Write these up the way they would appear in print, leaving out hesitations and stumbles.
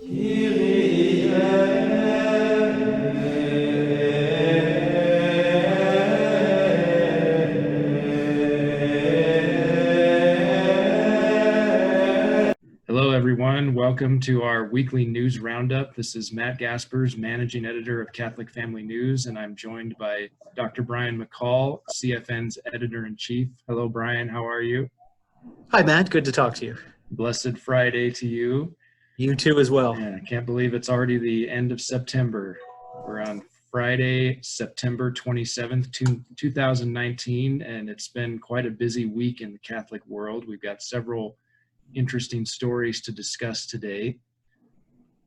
Hello, everyone. Welcome to our weekly news roundup. This is Matt Gaspers, managing editor of Catholic Family News, and I'm joined by Dr. Brian McCall, CFN's editor-in-chief. Hello, Brian. How are you? Hi, Matt. Good to talk to you. Blessed Friday to you. You too as well. Yeah, I can't believe it's already the end of September. We're on Friday, September 27th, 2019, and it's been quite a busy week in the Catholic world. We've got several interesting stories to discuss today.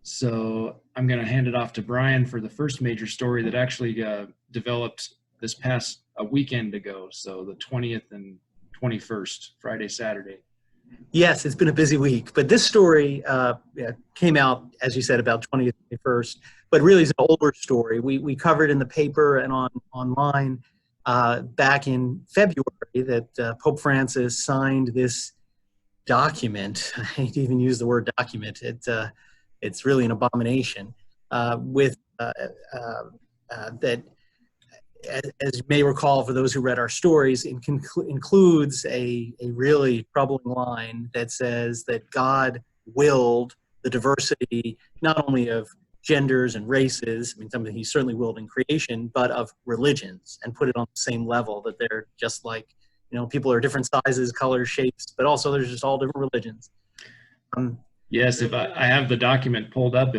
So I'm going to hand it off to Brian for the first major story that actually developed this past a weekend ago. So the 20th and 21st, Friday, Saturday. Yes, it's been a busy week, but this story came out, as you said, about 20th, 21st, but really it's an older story. We covered in the paper and online back in February that Pope Francis signed this document. I hate to even use the word document. It's really an abomination with that, as you may recall, for those who read our stories, it includes a really troubling line that says that God willed the diversity not only of genders and races, I mean, something he certainly willed in creation, but of religions, and put it on the same level, that they're just like, people are different sizes, colors, shapes, but also there's just all different religions. Yes, if I have the document pulled up,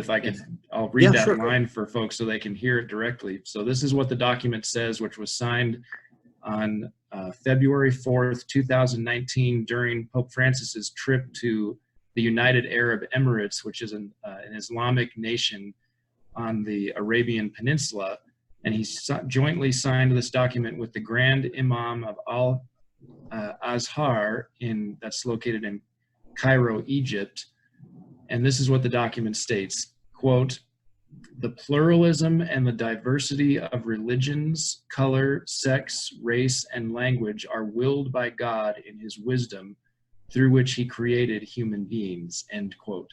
I'll read that line for folks so they can hear it directly. So this is what the document says, which was signed on February 4th, 2019, during Pope Francis's trip to the United Arab Emirates, which is an Islamic nation on the Arabian Peninsula. And he jointly signed this document with the Grand Imam of Al-Azhar, that's located in Cairo, Egypt. And this is what the document states, quote, "The pluralism and the diversity of religions, color, sex, race, and language are willed by God in his wisdom through which he created human beings," end quote.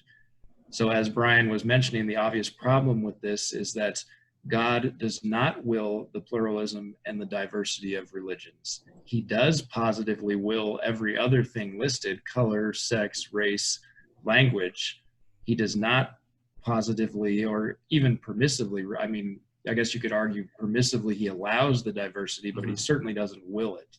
So as Brian was mentioning, the obvious problem with this is that God does not will the pluralism and the diversity of religions. He does positively will every other thing listed, color, sex, race, language. He does not positively or even permissively, I mean, I guess you could argue permissively he allows the diversity, but he certainly doesn't will it.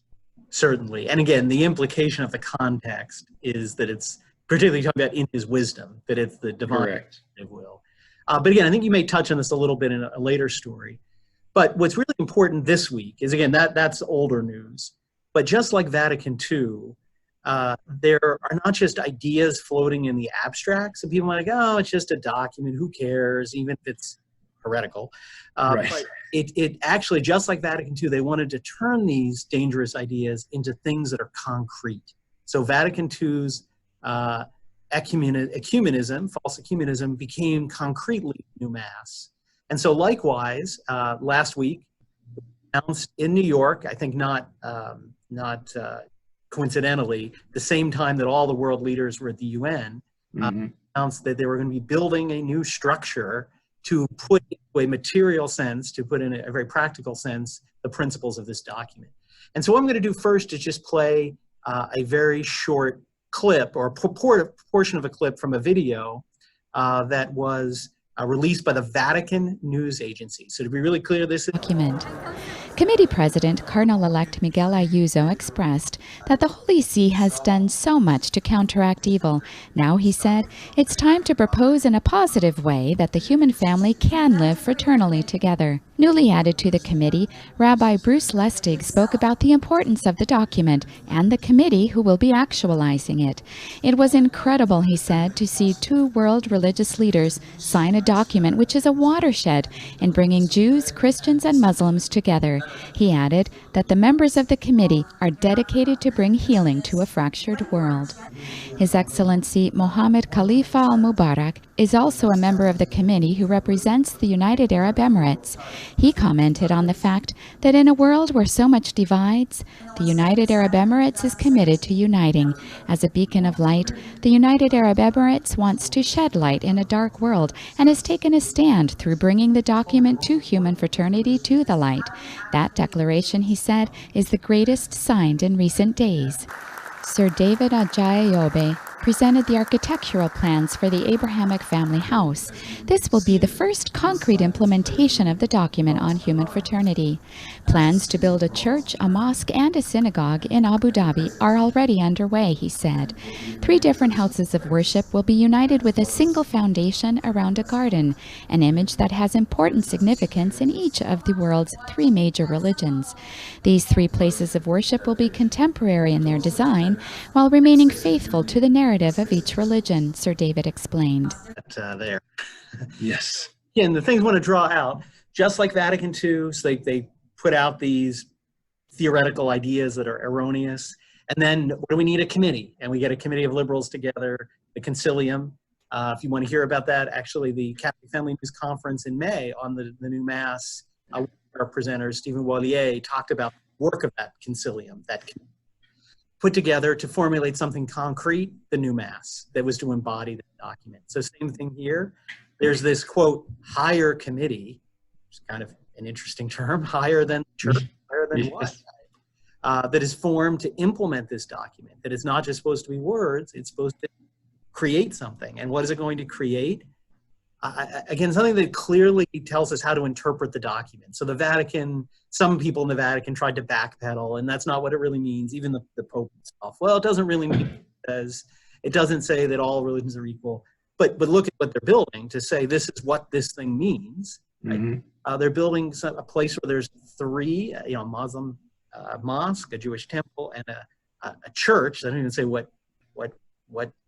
Certainly. And again, the implication of the context is that it's particularly talking about in his wisdom, that it's the divine will. But again, I think you may touch on this a little bit in a later story. But what's really important this week is, again, that's older news. But just like Vatican II, there are not just ideas floating in the abstract. So people might go, oh, it's just a document, who cares, even if it's heretical. But it actually, just like Vatican II, they wanted to turn these dangerous ideas into things that are concrete. So Vatican II's ecumenism, false ecumenism, became concretely new mass. And so likewise, last week, announced in New York, I think not coincidentally, the same time that all the world leaders were at the UN, announced that they were going to be building a new structure to put into a material sense, to put in a very practical sense, the principles of this document. And so what I'm going to do first is just play a very short clip, or a portion of a clip from a video that was released by the Vatican News Agency. So to be really clear, this is document. Committee President Cardinal-elect Miguel Ayuso expressed that the Holy See has done so much to counteract evil. Now, he said, it's time to propose in a positive way that the human family can live fraternally together. Newly added to the committee, Rabbi Bruce Lustig spoke about the importance of the document and the committee who will be actualizing it. It was incredible, he said, to see two world religious leaders sign a document which is a watershed in bringing Jews, Christians, and Muslims together. He added that the members of the committee are dedicated to bring healing to a fractured world. His Excellency Mohammed Khalifa al-Mubarak is also a member of the committee who represents the United Arab Emirates. He commented on the fact that in a world where so much divides, the United Arab Emirates is committed to uniting. As a beacon of light, the United Arab Emirates wants to shed light in a dark world and has taken a stand through bringing the document to human fraternity to the light. That declaration, he said, is the greatest signed in recent days. Sir David Ajayobe presented the architectural plans for the Abrahamic family house. This will be the first concrete implementation of the document on human fraternity. Plans to build a church, a mosque, and a synagogue in Abu Dhabi are already underway, he said. 3 different houses of worship will be united with a single foundation around a garden, an image that has important significance in each of the world's 3 major religions. These 3 places of worship will be contemporary in their design, while remaining faithful to the narrative of each religion, Sir David explained. There. Yes. Yeah, and the things I want to draw out, just like Vatican II, so they put out these theoretical ideas that are erroneous. And then what do we need? A committee. And we get a committee of liberals together, the Concilium. If you want to hear about that, actually the Catholic Family News Conference in May on the new Mass, our presenter, Stephen Wallier, talked about the work of that Concilium, that put together to formulate something concrete, the new Mass, that was to embody the document. So same thing here. There's this, quote, higher committee, which is kind of an interesting term, higher than church, higher than what? That is formed to implement this document, that is not just supposed to be words, it's supposed to create something. And what is it going to create? Again, something that clearly tells us how to interpret the document. So the Vatican, some people in the Vatican tried to backpedal, and that's not what it really means, even the Pope himself. Well, it doesn't really mean it doesn't say that all religions are equal, but look at what they're building to say this is what this thing means. Right? Mm-hmm. They're building a place where there's 3, Muslim mosque, a Jewish temple, and a church. I don't even say what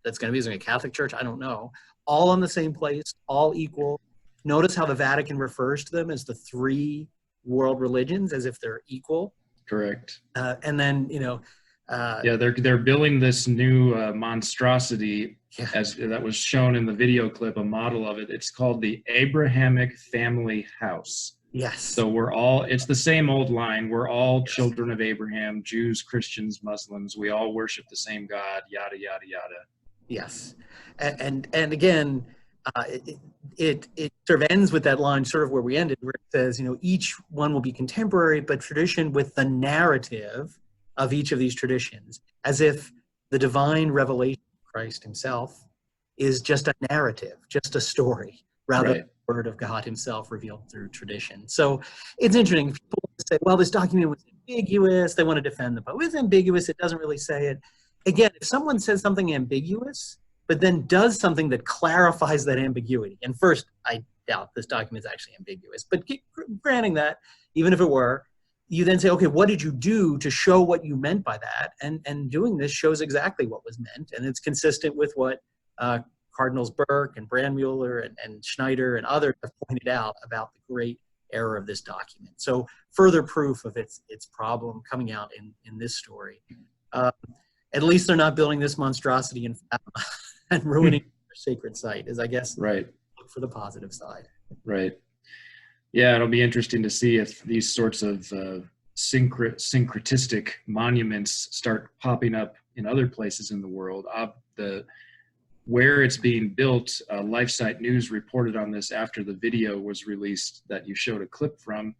that's going to be. Is it a Catholic church? I don't know. All in the same place, all equal. Notice how the Vatican refers to them as the 3 world religions, as if they're equal. Correct. And then, they're building this new monstrosity, as that was shown in the video clip, a model of it. It's called the Abrahamic Family House. Yes. So it's the same old line. We're all children of Abraham, Jews, Christians, Muslims. We all worship the same God, yada, yada, yada. Yes. And again, it sort of ends with that line sort of where we ended, where it says, each one will be contemporary, but tradition with the narrative of each of these traditions, as if the divine revelation of Christ himself is just a narrative, just a story, rather than the word of God himself revealed through tradition. So it's interesting. People say, well, this document was ambiguous. They want to defend the Pope. It's ambiguous. It doesn't really say it. Again, if someone says something ambiguous, but then does something that clarifies that ambiguity, and first, I doubt this document is actually ambiguous, but granting that, even if it were, you then say, okay, what did you do to show what you meant by that? And doing this shows exactly what was meant, and it's consistent with what Cardinals Burke and Brandmuller and Schneider and others have pointed out about the great error of this document. So further proof of its problem coming out in this story. At least they're not building this monstrosity in Fatima and ruining their sacred site, is I guess look for the positive side. Right. Yeah, it'll be interesting to see if these sorts of syncretistic monuments start popping up in other places in the world. Where it's being built, LifeSite News reported on this after the video was released that you showed a clip from.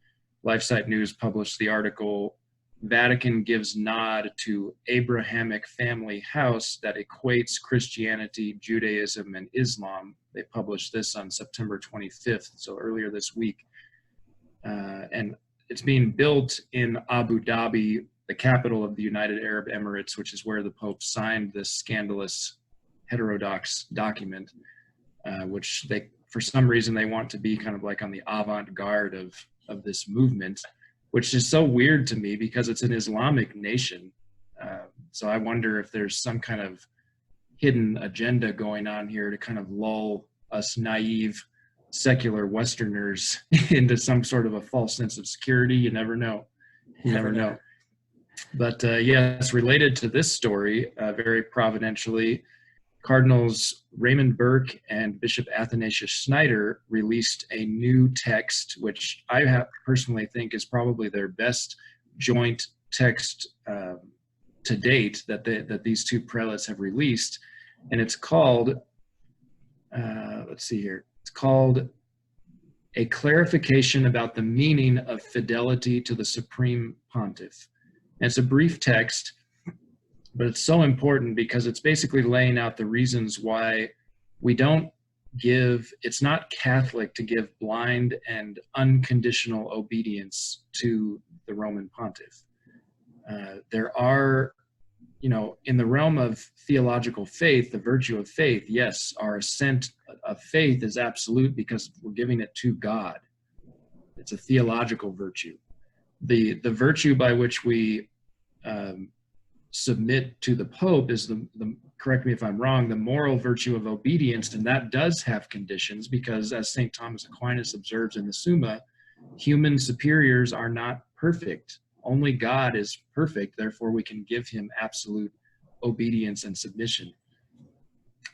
LifeSite News published the article, Vatican gives nod to Abrahamic family house that equates Christianity, Judaism, and Islam. They published this on September 25th, so earlier this week. And it's being built in Abu Dhabi, the capital of the United Arab Emirates, which is where the Pope signed this scandalous heterodox document, which they, for some reason, they want to be kind of like on the avant-garde of this movement, which is so weird to me because it's an Islamic nation. So I wonder if there's some kind of hidden agenda going on here to kind of lull us naive secular Westerners into some sort of a false sense of security. You never know. You never know. But yes, related to this story, very providentially, Cardinals Raymond Burke and Bishop Athanasius Schneider released a new text, which I personally think is probably their best joint text to date that these two prelates have released, and it's called, let's see here, it's called A Clarification About the Meaning of Fidelity to the Supreme Pontiff. And it's a brief text, but it's so important because it's basically laying out the reasons why we don't give, it's not Catholic to give blind and unconditional obedience to the Roman Pontiff. There are, in the realm of theological faith, the virtue of faith, yes, our assent of faith is absolute because we're giving it to God. It's a theological virtue. The virtue by which we submit to the Pope is the, correct me if I'm wrong, the moral virtue of obedience, and that does have conditions because, as St. Thomas Aquinas observes in the Summa, human superiors are not perfect. Only God is perfect, therefore we can give him absolute obedience and submission.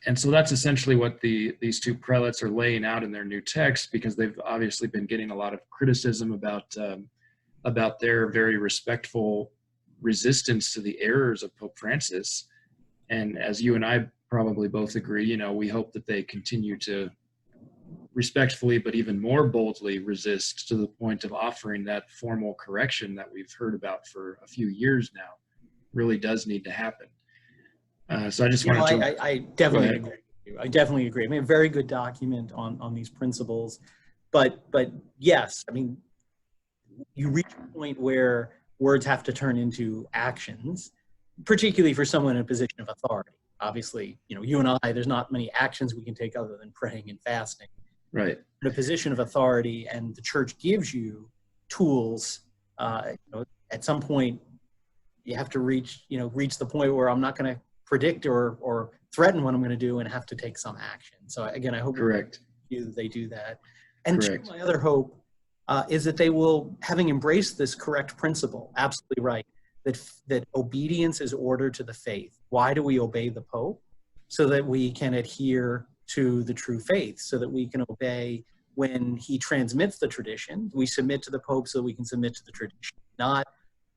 And so that's essentially what these two prelates are laying out in their new text, because they've obviously been getting a lot of criticism about their very respectful resistance to the errors of Pope Francis. And as you and I probably both agree, we hope that they continue to respectfully, but even more boldly resist to the point of offering that formal correction that we've heard about for a few years now. Really does need to happen. So I just wanted to... I definitely agree with you. I definitely agree. I mean, a very good document on these principles. But yes, I mean, you reach a point where words have to turn into actions, particularly for someone in a position of authority. Obviously, you and I, there's not many actions we can take other than praying and fasting. Right. In a position of authority, and the church gives you tools, at some point you have to reach the point where I'm not going to predict or threaten what I'm going to do and have to take some action. So again, I hope they do that. And my other hope is that they will, having embraced this correct principle, absolutely right, that obedience is ordered to the faith. Why do we obey the Pope? So that we can adhere to the true faith, so that we can obey when he transmits the tradition. We submit to the Pope so we can submit to the tradition,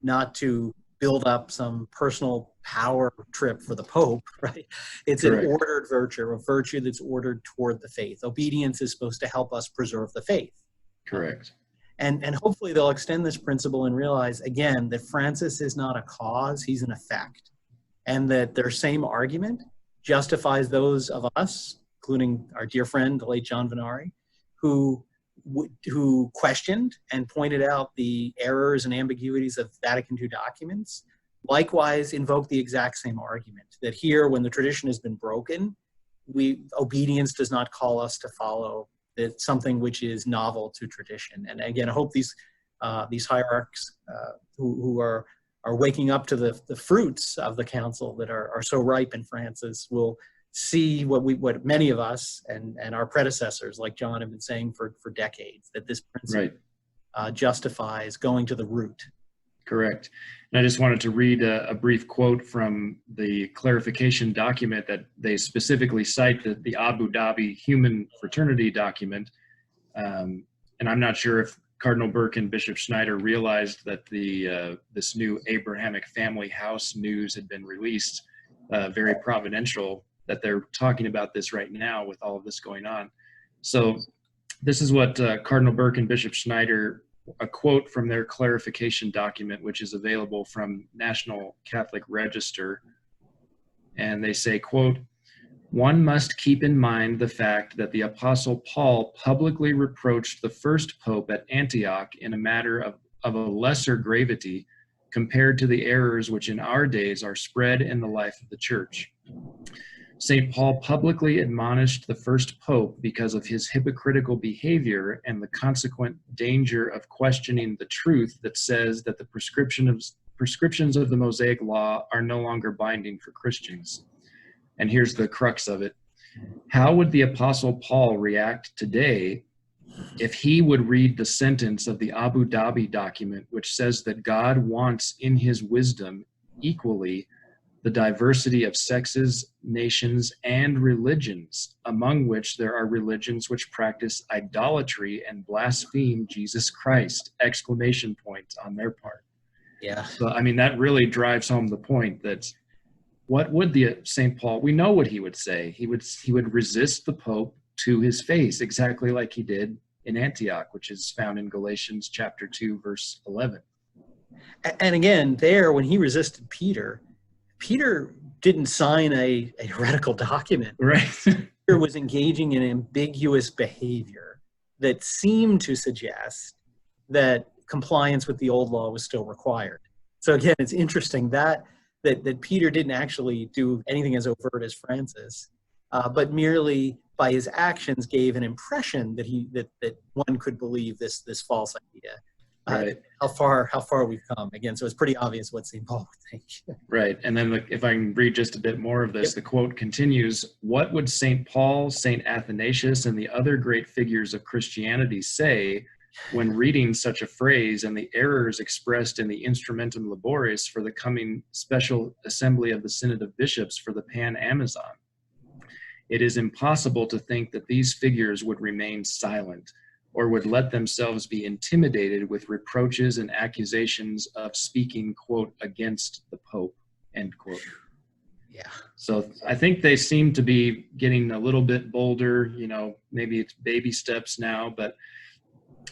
not to build up some personal power trip for the Pope, right? It's an ordered virtue, a virtue that's ordered toward the faith. Obedience is supposed to help us preserve the faith. Correct. And hopefully they'll extend this principle and realize, again, that Francis is not a cause, he's an effect. And that their same argument justifies those of us, including our dear friend, the late John Venari, who questioned and pointed out the errors and ambiguities of Vatican II documents, likewise invoke the exact same argument, that here, when the tradition has been broken, obedience does not call us to follow something which is novel to tradition. And again, I hope these hierarchs who are waking up to the fruits of the council that are so ripe in Francis will see what many of us and our predecessors like John have been saying for decades, that this principle justifies going to the root. Correct. And I just wanted to read a brief quote from the clarification document that they specifically cite, the Abu Dhabi Human Fraternity document. And I'm not sure if Cardinal Burke and Bishop Schneider realized that this new Abrahamic family house news had been released, very providential, that they're talking about this right now with all of this going on. So this is what Cardinal Burke and Bishop Schneider, a quote from their clarification document, which is available from National Catholic Register. And they say, quote, "One must keep in mind the fact that the Apostle Paul publicly reproached the first pope at Antioch in a matter of a lesser gravity compared to the errors which in our days are spread in the life of the church. St. Paul publicly admonished the first pope because of his hypocritical behavior and the consequent danger of questioning the truth that says that the prescriptions of the Mosaic law are no longer binding for Christians." And here's the crux of it. How would the Apostle Paul react today if he would read the sentence of the Abu Dhabi document, which says that God wants in his wisdom equally the diversity of sexes, nations, and religions, among which there are religions which practice idolatry and blaspheme Jesus Christ, exclamation point on their part. Yeah. So, I mean, that really drives home the point that what would the St. Paul, we know what he would say. He would resist the Pope to his face, exactly like he did in Antioch, which is found in Galatians chapter 2, verse 11. And again, there, when he resisted Peter didn't sign a heretical document. Right. Peter was engaging in ambiguous behavior that seemed to suggest that compliance with the old law was still required. So again, it's interesting that Peter didn't actually do anything as overt as Francis, but merely by his actions gave an impression that one could believe this false idea. Right. How far we've come. Again, so it's pretty obvious what St. Paul would think. Right. And then if I can read just a bit more of this, The quote continues, "What would St. Paul, St. Athanasius, and the other great figures of Christianity say when reading such a phrase and the errors expressed in the Instrumentum Laboris for the coming special assembly of the Synod of Bishops for the Pan-Amazon? It is impossible to think that these figures would remain silent, or would let themselves be intimidated with reproaches and accusations of speaking, quote, against the Pope," end quote. Yeah. So I think they seem to be getting a little bit bolder, maybe it's baby steps now, but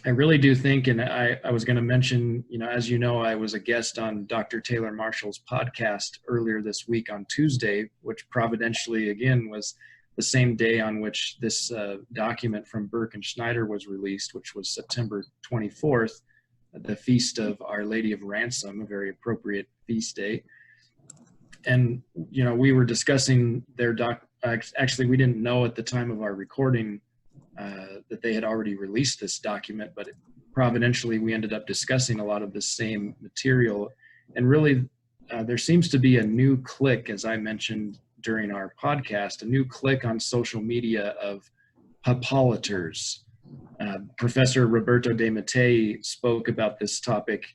I really do think, and I was going to mention, as you know, I was a guest on Dr. Taylor Marshall's podcast earlier this week on Tuesday, which providentially, again, was the same day on which this document from Burke and Schneider was released, which was September 24th, the feast of Our Lady of Ransom, a very appropriate feast day. And, we were discussing their actually, we didn't know at the time of our recording that they had already released this document, but providentially we ended up discussing a lot of the same material. And really, there seems to be a new clique, as I mentioned during our podcast, a new clique on social media of Hippolyters. Professor Roberto De Mattei spoke about this topic,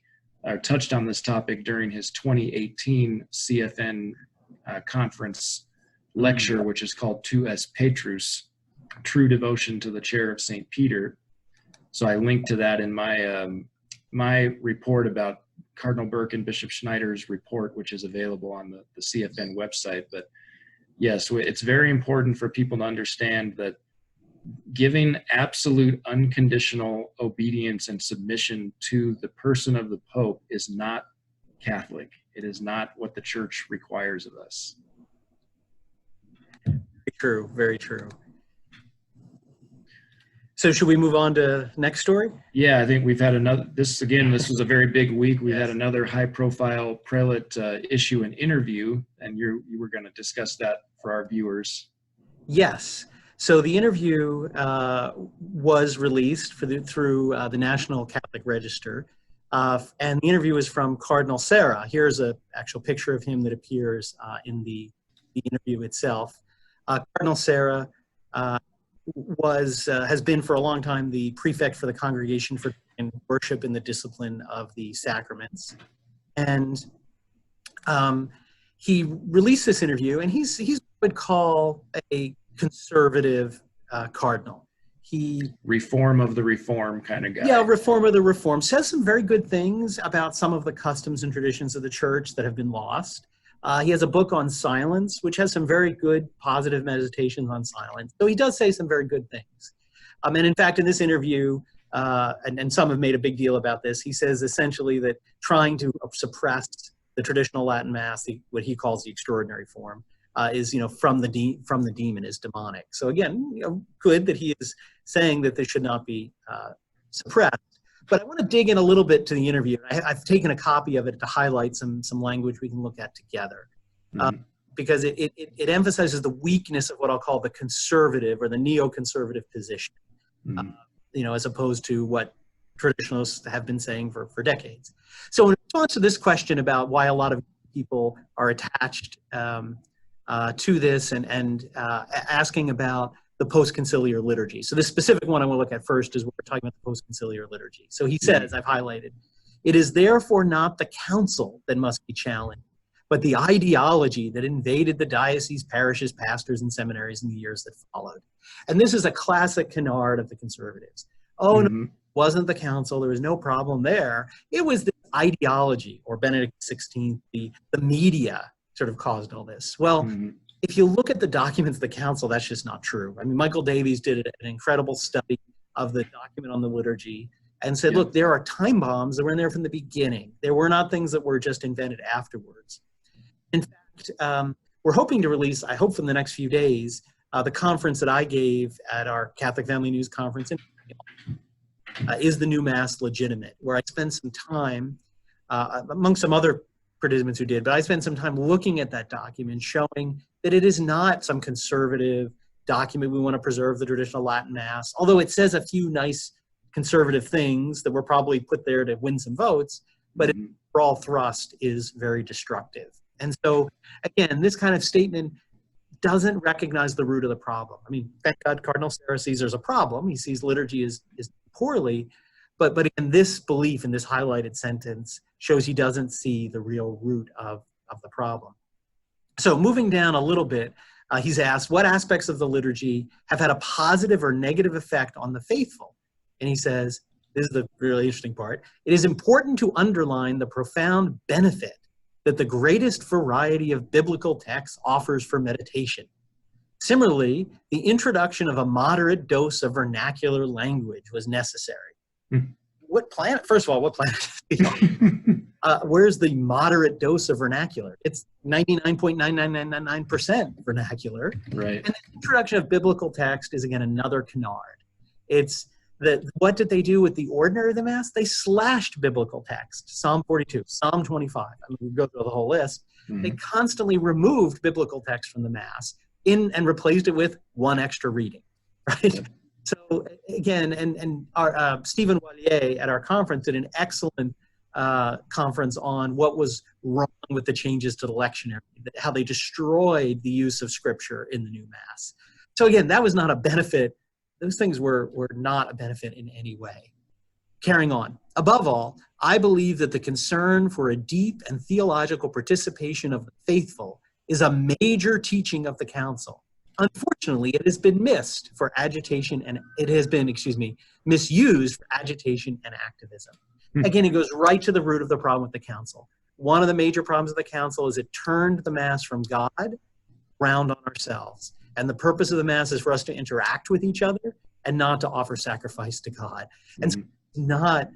or touched on this topic during his 2018 CFN conference lecture, which is called Tu es Petrus, True Devotion to the Chair of St. Peter. So I linked to that in my report about Cardinal Burke and Bishop Schneider's report, which is available on the CFN website. But yes, it's very important for people to understand that giving absolute unconditional obedience and submission to the person of the Pope is not Catholic. It is not what the Church requires of us. True, very true. So should we move on to next story? Yeah, I think we've had this was a very big week. We had another high-profile prelate issue an interview, and you were going to discuss that for our viewers. Yes. So the interview was released through the National Catholic Register, and the interview is from Cardinal Sarah. Here's an actual picture of him that appears in the interview itself. Cardinal Sarah has been for a long time the prefect for the Congregation for Worship in the Discipline of the Sacraments, and he released this interview, and he's what I would call a conservative cardinal. He reform of the reform kind of guy. Yeah, reform of the reform. Says some very good things about some of the customs and traditions of the Church that have been lost. He has a book on silence, which has some very good positive meditations on silence. So he does say some very good things. And in fact, in this interview, and some have made a big deal about this, he says essentially that trying to suppress the traditional Latin Mass, what he calls the extraordinary form, is from the demon, is demonic. So again, good that he is saying that this should not be suppressed. But I want to dig in a little bit to the interview. I've taken a copy of it to highlight some language we can look at together, because it emphasizes the weakness of what I'll call the conservative or the neoconservative position, as opposed to what traditionalists have been saying for decades. So in response to this question about why a lot of people are attached to this and asking about the Postconciliar Liturgy. So the specific one I want to look at first is what we're talking about, the Postconciliar Liturgy. So he says, I've highlighted, "It is therefore not the council that must be challenged, but the ideology that invaded the diocese, parishes, pastors, and seminaries in the years that followed. And this is a classic canard of the conservatives. Oh, no, it wasn't the council. There was no problem there. It was the ideology, or Benedict XVI, the media sort of caused all this. Well, if you look at the documents of the council, that's just not true. I mean, Michael Davies did an incredible study of the document on the liturgy and said, look, there are time bombs that were in there from the beginning. There were not things that were just invented afterwards. In fact, we're hoping to release, I hope in the next few days, the conference that I gave at our Catholic Family News Conference in Is the New Mass Legitimate? Where I spent some time, among some other participants who did, but I spent some time looking at that document, showing that it is not some conservative document. We want to preserve the traditional Latin Mass, although it says a few nice conservative things that were probably put there to win some votes, but its overall thrust is very destructive. And so, again, this kind of statement doesn't recognize the root of the problem. I mean, thank God Cardinal Sarah sees there's a problem. He sees liturgy is poorly, but again, this belief in this highlighted sentence shows he doesn't see the real root of the problem. So moving down a little bit, he's asked, what aspects of the liturgy have had a positive or negative effect on the faithful? And he says, this is the really interesting part, it is important to underline the profound benefit that the greatest variety of biblical texts offers for meditation. Similarly, the introduction of a moderate dose of vernacular language was necessary. What planet, first of all, what planet? Where's the moderate dose of vernacular? It's 99.9999% vernacular. Right. And the introduction of biblical text is, again, another canard. It's that, what did they do with the ordinary of the Mass? They slashed biblical text. Psalm 42, Psalm 25. I mean, we go through the whole list. They constantly removed biblical text from the Mass and replaced it with one extra reading, right? Yep. So again, and our Stephen Wallier at our conference did an excellent conference on what was wrong with the changes to the lectionary, how they destroyed the use of Scripture in the new Mass. So again, that was not a benefit. Those things were not a benefit in any way. Carrying on. Above all, I believe that the concern for a deep and theological participation of the faithful is a major teaching of the Council. Unfortunately, it has been missed for agitation, and it has been, misused for agitation and activism. Again, it goes right to the root of the problem with the Council. One of the major problems of the Council is it turned the Mass from God round on ourselves. And the purpose of the Mass is for us to interact with each other and not to offer sacrifice to God. And so not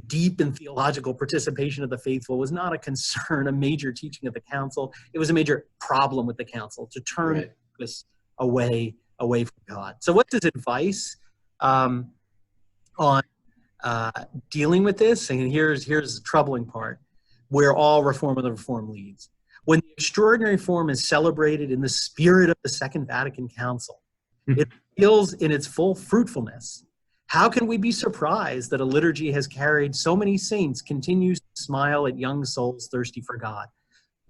deep in theological participation of the faithful was not a concern, a major teaching of the Council. It was a major problem with the Council to turn focus away from God. So what's his advice on dealing with this? And here's the troubling part, where all reform of the Reform leads. When the extraordinary form is celebrated in the spirit of the Second Vatican Council, it feels in its full fruitfulness. How can we be surprised that a liturgy has carried so many saints continues to smile at young souls thirsty for God?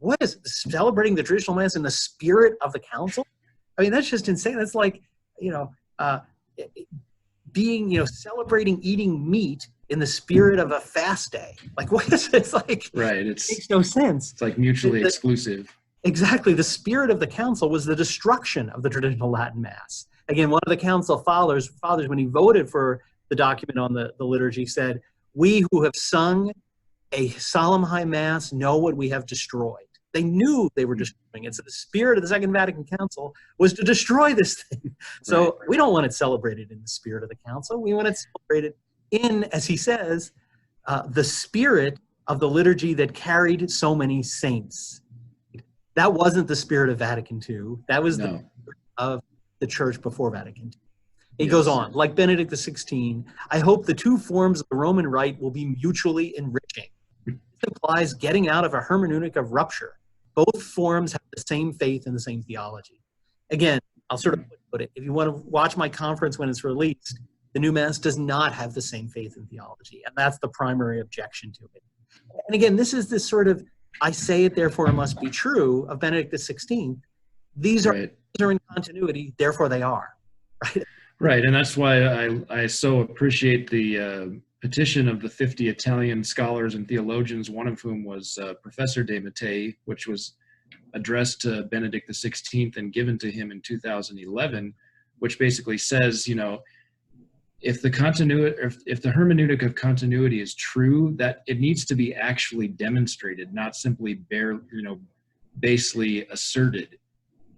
What is celebrating the traditional Mass in the spirit of the Council? I mean, that's just insane. That's like, celebrating eating meat in the spirit of a fast day. Like, what is this? Like, right. It makes no sense. It's like mutually exclusive. Exactly. The spirit of the Council was the destruction of the traditional Latin Mass. Again, one of the Council fathers, when he voted for the document on the liturgy, said, "We who have sung a solemn high Mass know what we have destroyed." They knew they were destroying it. So the spirit of the Second Vatican Council was to destroy this thing. So we don't want it celebrated in the spirit of the Council. We want it celebrated in, as he says, the spirit of the liturgy that carried so many saints. That wasn't the spirit of Vatican II. That was the spirit of the Church before Vatican II. He goes on, like Benedict XVI, I hope the two forms of the Roman Rite will be mutually enriching. This implies getting out of a hermeneutic of rupture. Both forms have the same faith and the same theology. Again, I'll sort of put it, if you want to watch my conference when it's released, the new Mass does not have the same faith and theology, and that's the primary objection to it. And again, this is this sort of, I say it, therefore it must be true, of Benedict XVI. These are in continuity, therefore they are. Right, and that's why I so appreciate the petition of the 50 Italian scholars and theologians, one of whom was Professor De Mattei, which was addressed to Benedict XVI and given to him in 2011, which basically says, you know, if the hermeneutic of continuity is true, that it needs to be actually demonstrated, not simply basely asserted.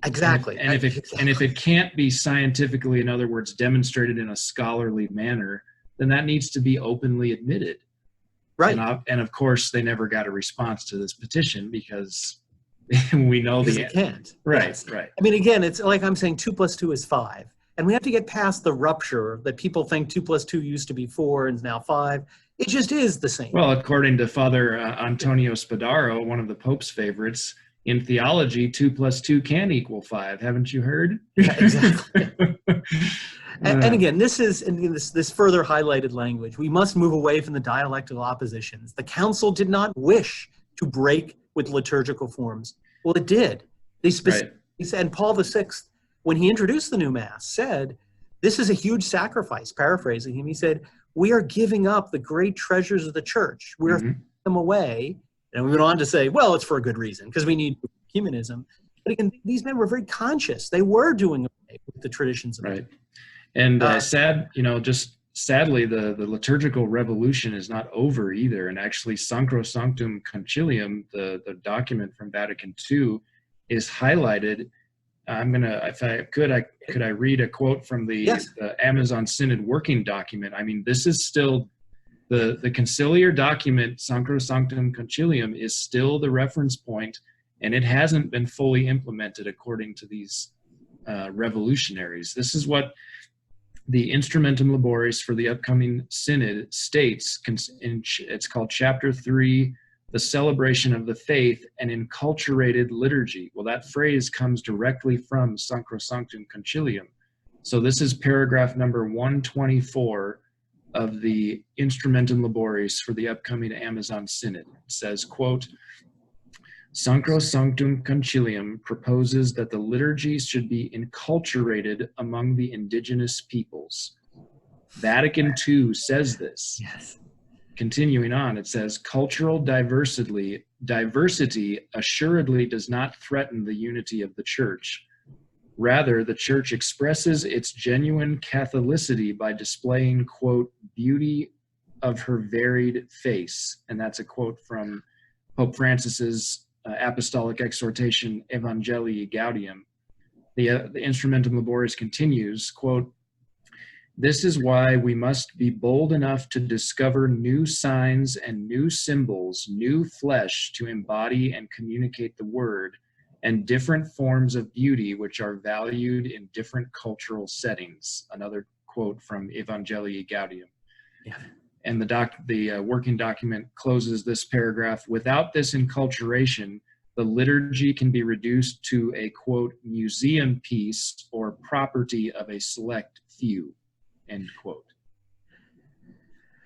Exactly. And if it can't be scientifically, in other words, demonstrated in a scholarly manner, then that needs to be openly admitted. Right. And of course, they never got a response to this petition because we know they can't. Right, yes. Right. I mean, again, it's like I'm saying 2 + 2 is 5. And we have to get past the rupture that people think 2 + 2 used to be 4 and is now 5. It just is the same. Well, according to Father Antonio Spadaro, one of the Pope's favorites, in theology, 2 + 2 can equal 5. Haven't you heard? Yeah, exactly. And again, this is this further highlighted language. We must move away from the dialectical oppositions. The council did not wish to break with liturgical forms. Well, it did. They specifically said, and Paul VI, when he introduced the new Mass, said, this is a huge sacrifice, paraphrasing him. He said, we are giving up the great treasures of the church. We're throwing them away. And we went on to say, well, it's for a good reason, because we need humanism. But again, these men were very conscious. They were doing away with the traditions of right. And sadly, the liturgical revolution is not over either. And actually, Sacrosanctum Concilium, the document from Vatican II, is highlighted. If I could I read a quote from the Amazon Synod working document? I mean, this is still the conciliar document, Sacrosanctum Concilium, is still the reference point, and it hasn't been fully implemented according to these revolutionaries. This is what the Instrumentum Laboris for the upcoming Synod states. It's called Chapter 3, the celebration of the faith and enculturated liturgy. Well, that phrase comes directly from Sacrosanctum Concilium. So this is paragraph number 124 of the Instrumentum Laboris for the upcoming Amazon Synod. It says, quote, Sacrosanctum Concilium proposes that the liturgy should be enculturated among the indigenous peoples. Vatican II says this. Yes. Continuing on, it says, cultural diversity assuredly does not threaten the unity of the Church. Rather, the Church expresses its genuine Catholicity by displaying, quote, beauty of her varied face. And that's a quote from Pope Francis's apostolic exhortation, Evangelii Gaudium. The Instrumentum Laboris continues, quote, this is why we must be bold enough to discover new signs and new symbols, new flesh to embody and communicate the word, and different forms of beauty which are valued in different cultural settings. Another quote from Evangelii Gaudium. Yeah. And the working document closes this paragraph. Without this enculturation, the liturgy can be reduced to a, quote, museum piece or property of a select few, end quote.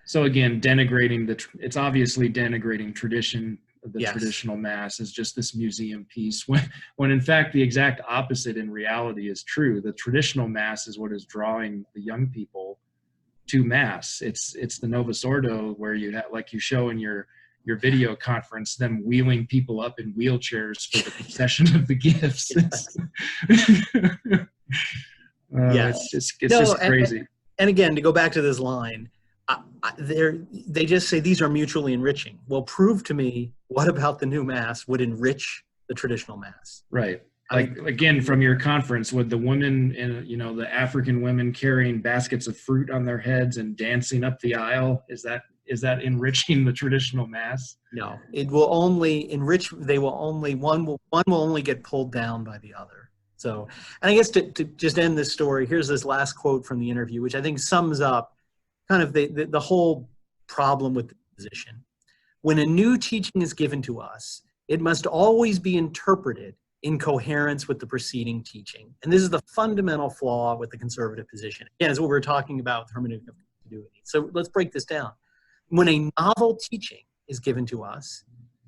So again, it's obviously denigrating tradition. The traditional Mass is just this museum piece, when in fact the exact opposite in reality is true. The traditional Mass is what is drawing the young people to Mass. It's the Novus Ordo, where you have, like you show in your video conference, them wheeling people up in wheelchairs for the procession of the gifts. It's just crazy. And again, to go back to this line, they just say these are mutually enriching. Well, prove to me, what about the new Mass would enrich the traditional Mass? Right. Again, from your conference, with the women, the African women carrying baskets of fruit on their heads and dancing up the aisle, is that enriching the traditional Mass? No, it will only enrich. One will only get pulled down by the other. So, and I guess to just end this story, here's this last quote from the interview, which I think sums up kind of the whole problem with the position. When a new teaching is given to us, it must always be interpreted in coherence with the preceding teaching. And this is the fundamental flaw with the conservative position. Again, is what we're talking about with hermeneutic of continuity. So let's break this down. When a novel teaching is given to us,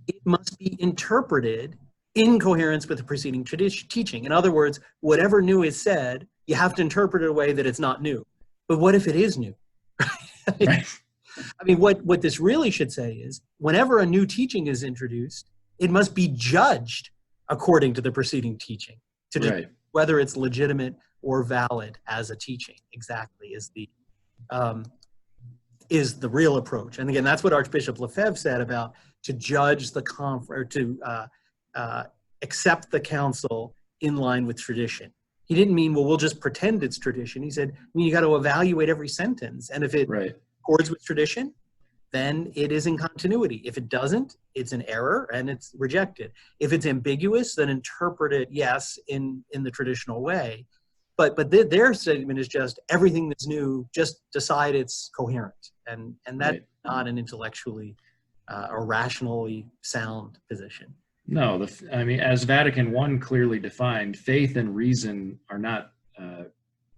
it must be interpreted in coherence with the preceding teaching. In other words, whatever new is said, you have to interpret it in a way that it's not new. But what if it is new? Right. I mean, what this really should say is, whenever a new teaching is introduced, it must be judged according to the preceding teaching, to Right. whether it's legitimate or valid as a teaching. Exactly is the real approach. And again, that's what Archbishop Lefebvre said about to judge the or to accept the council in line with tradition. He didn't mean, well, we'll just pretend it's tradition. He said, I mean, you got to evaluate every sentence. And if it accords with tradition, then it is in continuity. If it doesn't, it's an error and it's rejected. If it's ambiguous, then interpret it, yes, in the traditional way. But their statement is just everything that's new, just decide it's coherent. And that's not an intellectually or rationally sound position. No, I mean, as Vatican I clearly defined, faith and reason are not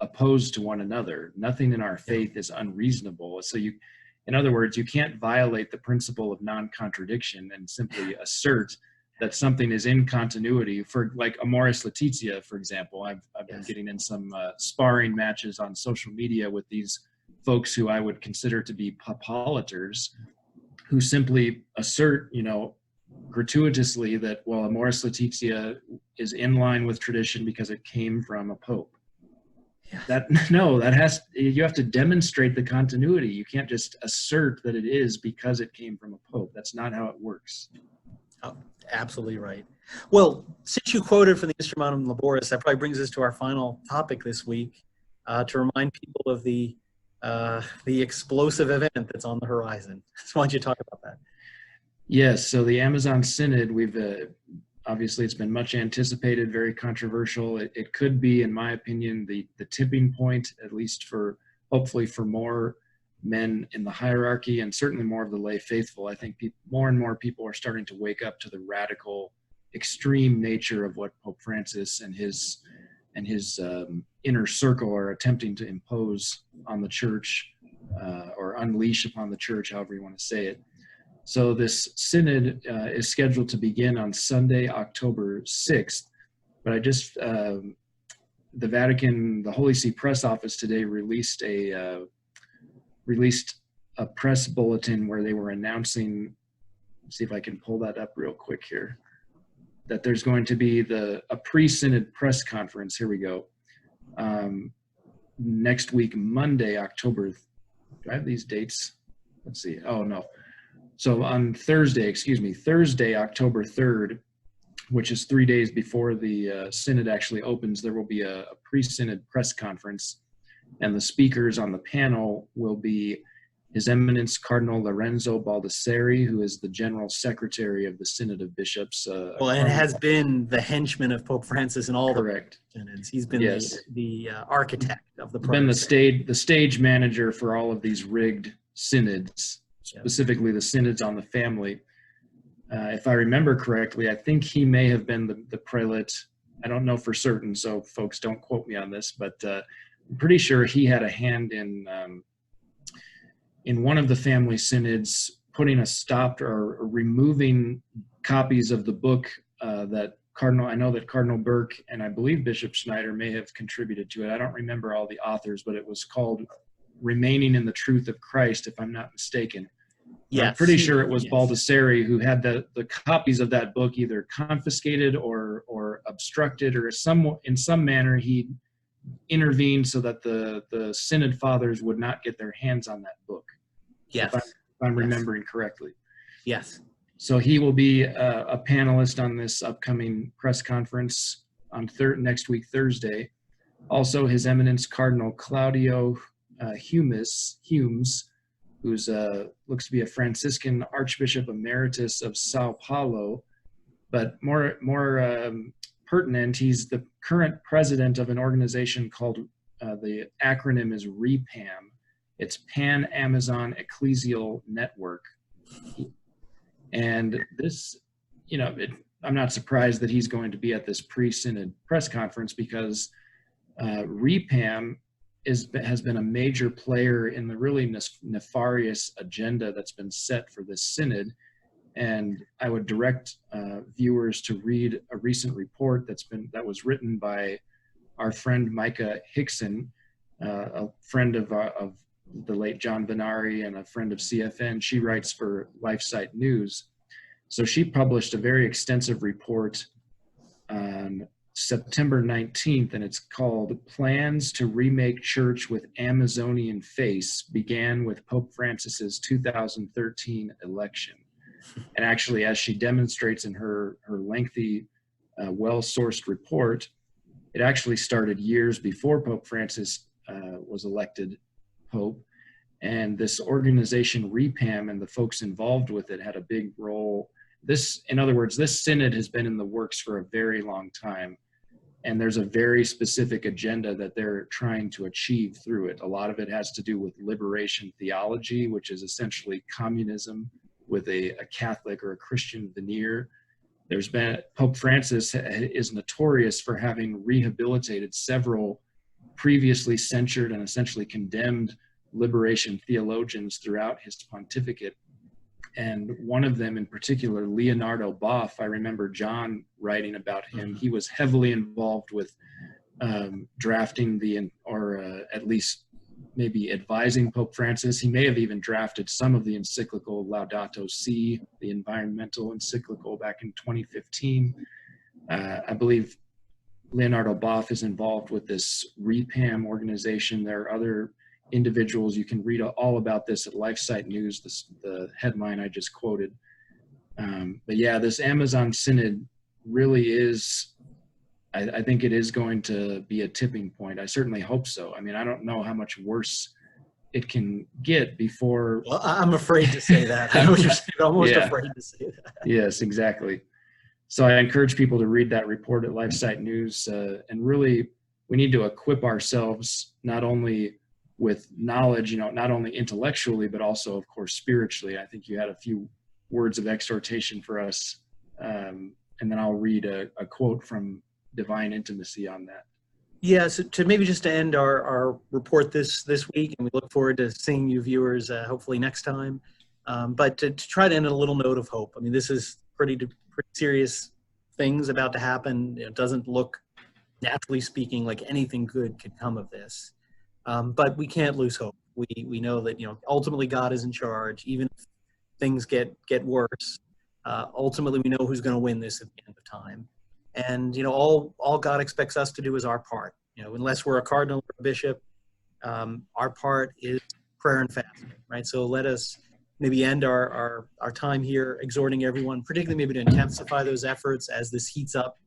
opposed to one another. Nothing in our faith is unreasonable. So in other words, you can't violate the principle of non-contradiction and simply assert that something is in continuity. For like Amoris Laetitia, for example, I've been getting in some sparring matches on social media with these folks who I would consider to be papolaters, who simply assert, gratuitously that, well, Amoris Laetitia is in line with tradition because it came from a pope. You have to demonstrate the continuity. You can't just assert that it is because it came from a pope. That's not how it works. Oh, absolutely right. Well, since you quoted from the Instrumentum Laboris, that probably brings us to our final topic this week, to remind people of the explosive event that's on the horizon. So why don't you talk about that? Yes, so the Amazon Synod, we've obviously it's been much anticipated, very controversial. It could be, in my opinion, the tipping point, at least hopefully for more men in the hierarchy and certainly more of the lay faithful. I think more and more people are starting to wake up to the radical, extreme nature of what Pope Francis and his inner circle are attempting to impose on the church or unleash upon the church, however you want to say it. So this synod is scheduled to begin on Sunday, October 6th, but the Vatican, the Holy See press office today released a press bulletin where they were announcing, see if I can pull that up real quick here, that there's going to be a pre-synod press conference. Here we go. Next week, Monday, do I have these dates? Let's see. Oh, no. So on Thursday, October 3rd, which is 3 days before the synod actually opens, there will be a pre-synod press conference, and the speakers on the panel will be His Eminence Cardinal Lorenzo Baldisseri, who is the General Secretary of the Synod of Bishops. And has been the henchman of Pope Francis in all the synods. He's been the architect of the program. Been the stage manager for all of these rigged synods, specifically the synods on the family. If I remember correctly, I think he may have been the prelate. I don't know for certain, so folks don't quote me on this, but I'm pretty sure he had a hand in one of the family synods putting a stop or removing copies of the book that I know that Cardinal Burke and I believe Bishop Schneider may have contributed to it. I don't remember all the authors, but it was called Remaining in the Truth of Christ, if I'm not mistaken. Yes, I'm pretty sure it was Baldisseri who had the copies of that book either confiscated or obstructed, or in some manner he intervened so that the Synod Fathers would not get their hands on that book. Yes. If I'm remembering correctly. Yes. So he will be a panelist on this upcoming press conference on next week, Thursday. Also, His Eminence Cardinal Claudio Humes, who's looks to be a Franciscan Archbishop Emeritus of Sao Paulo, but more pertinent, he's the current president of an organization called, the acronym is REPAM. It's Pan-Amazon Ecclesial Network. And this, I'm not surprised that he's going to be at this pre-synod press conference, because REPAM has been a major player in the really nefarious agenda that's been set for this synod. And I would direct viewers to read a recent report that was written by our friend Micah Hickson, a friend of the late John Venari and a friend of CFN. She writes for LifeSite News. So she published a very extensive report on September 19th, and it's called Plans to Remake Church with Amazonian Face Began with Pope Francis's 2013 election. And actually, as she demonstrates in her lengthy, well-sourced report, it actually started years before Pope Francis was elected Pope. And this organization, REPAM, and the folks involved with it had a big role. In other words, this synod has been in the works for a very long time. And there's a very specific agenda that they're trying to achieve through it. A lot of it has to do with liberation theology, which is essentially communism with a Catholic or a Christian veneer. Pope Francis is notorious for having rehabilitated several previously censured and essentially condemned liberation theologians throughout his pontificate. And one of them in particular, Leonardo Boff, I remember John writing about him. He was heavily involved with drafting at least maybe advising Pope Francis. He may have even drafted some of the encyclical Laudato Si, the environmental encyclical back in 2015. I believe Leonardo Boff is involved with this REPAM organization. There are other individuals. You can read all about this at LifeSite News, the headline I just quoted. But yeah, this Amazon Synod really is, I think it is going to be a tipping point. I certainly hope so. I mean, I don't know how much worse it can get before. Well, I'm afraid to say that. I know what you're saying. I'm almost afraid to say that. Yes, exactly. So I encourage people to read that report at LifeSite News. And really, we need to equip ourselves not only with knowledge, not only intellectually, but also, of course, spiritually. I think you had a few words of exhortation for us. And then I'll read a quote from Divine Intimacy on that. Yeah, so to maybe just to end our report this week, and we look forward to seeing you viewers hopefully next time. But to try to end on a little note of hope. I mean, this is pretty serious things about to happen. It doesn't look, naturally speaking, like anything good could come of this. But we can't lose hope. We know that ultimately God is in charge, even if things get worse. Ultimately, we know who's going to win this at the end of time. And all God expects us to do is our part. Unless we're a cardinal or a bishop, our part is prayer and fasting, right? So let us maybe end our time here exhorting everyone, particularly maybe to intensify those efforts as this heats up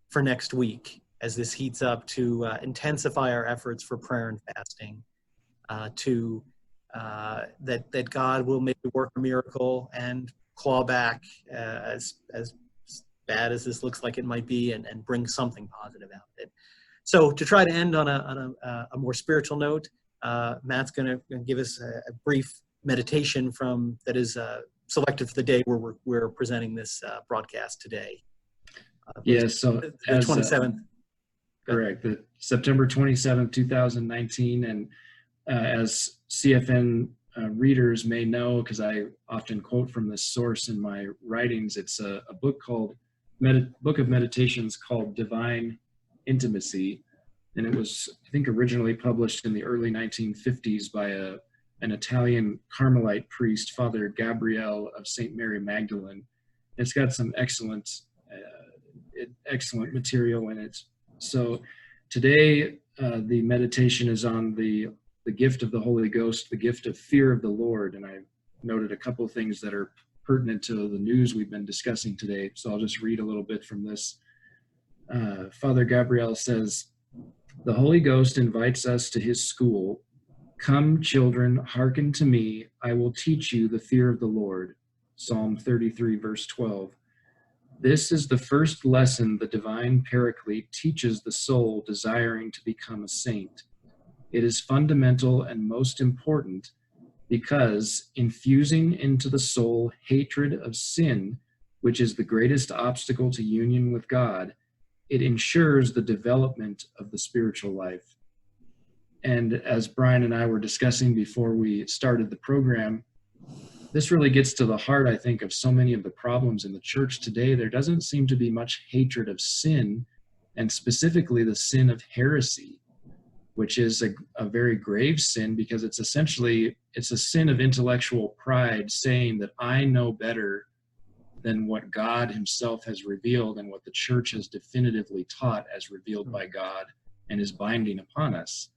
for next week, as this heats up to intensify our efforts for prayer and fasting, that God will maybe work a miracle and claw back as bad as this looks like it might be, and bring something positive out of it. So to try to end on a more spiritual note, Matt's going to give us a brief meditation that is selected for the day where we're presenting this broadcast today. Yes, so the 27th. Correct, the September 27th, 2019, and as CFN readers may know, because I often quote from this source in my writings, it's a book called Book of Meditations called Divine Intimacy, and it was, I think, originally published in the early 1950s by an Italian Carmelite priest, Father Gabriel of St. Mary Magdalene. It's got some excellent material in it. So today the meditation is on the gift of the Holy Ghost, the gift of fear of the Lord, and I noted a couple of things that are pertinent to the news we've been discussing today. So I'll just read a little bit from this. Father Gabriel says, "The Holy Ghost invites us to his school. Come, children, hearken to me. I will teach you the fear of the Lord." Psalm 33, verse 12. This is the first lesson the divine Paraclete teaches the soul desiring to become a saint. It is fundamental and most important because infusing into the soul hatred of sin, which is the greatest obstacle to union with God, it ensures the development of the spiritual life. And as Brian and I were discussing before we started the program, this really gets to the heart, I think, of so many of the problems in the church today. There doesn't seem to be much hatred of sin, and specifically the sin of heresy. which is a very grave sin, because it's essentially, it's a sin of intellectual pride, saying that I know better than what God himself has revealed and what the church has definitively taught as revealed by God and is binding upon us.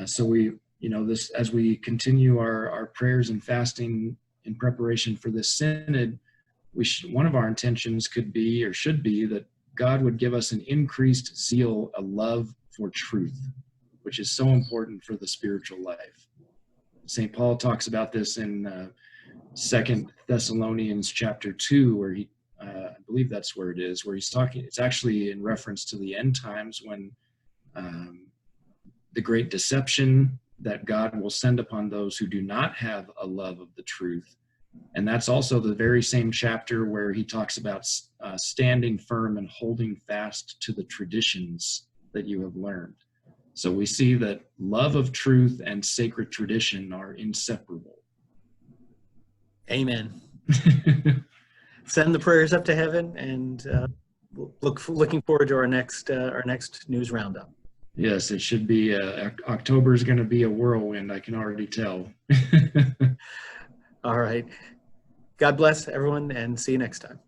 So we, this, as we continue our prayers and fasting in preparation for this synod, one of our intentions could be, or should be, that God would give us an increased zeal, a love for truth, which is so important for the spiritual life. St. Paul talks about this in 2 Thessalonians chapter 2, where he, I believe that's where it is, where he's talking, it's actually in reference to the end times, when the great deception that God will send upon those who do not have a love of the truth. And that's also the very same chapter where he talks about standing firm and holding fast to the traditions that you have learned. So we see that love of truth and sacred tradition are inseparable. Amen. Send the prayers up to heaven, and looking forward to our next news roundup. Yes, it should be. October is going to be a whirlwind, I can already tell. All right. God bless everyone, and see you next time.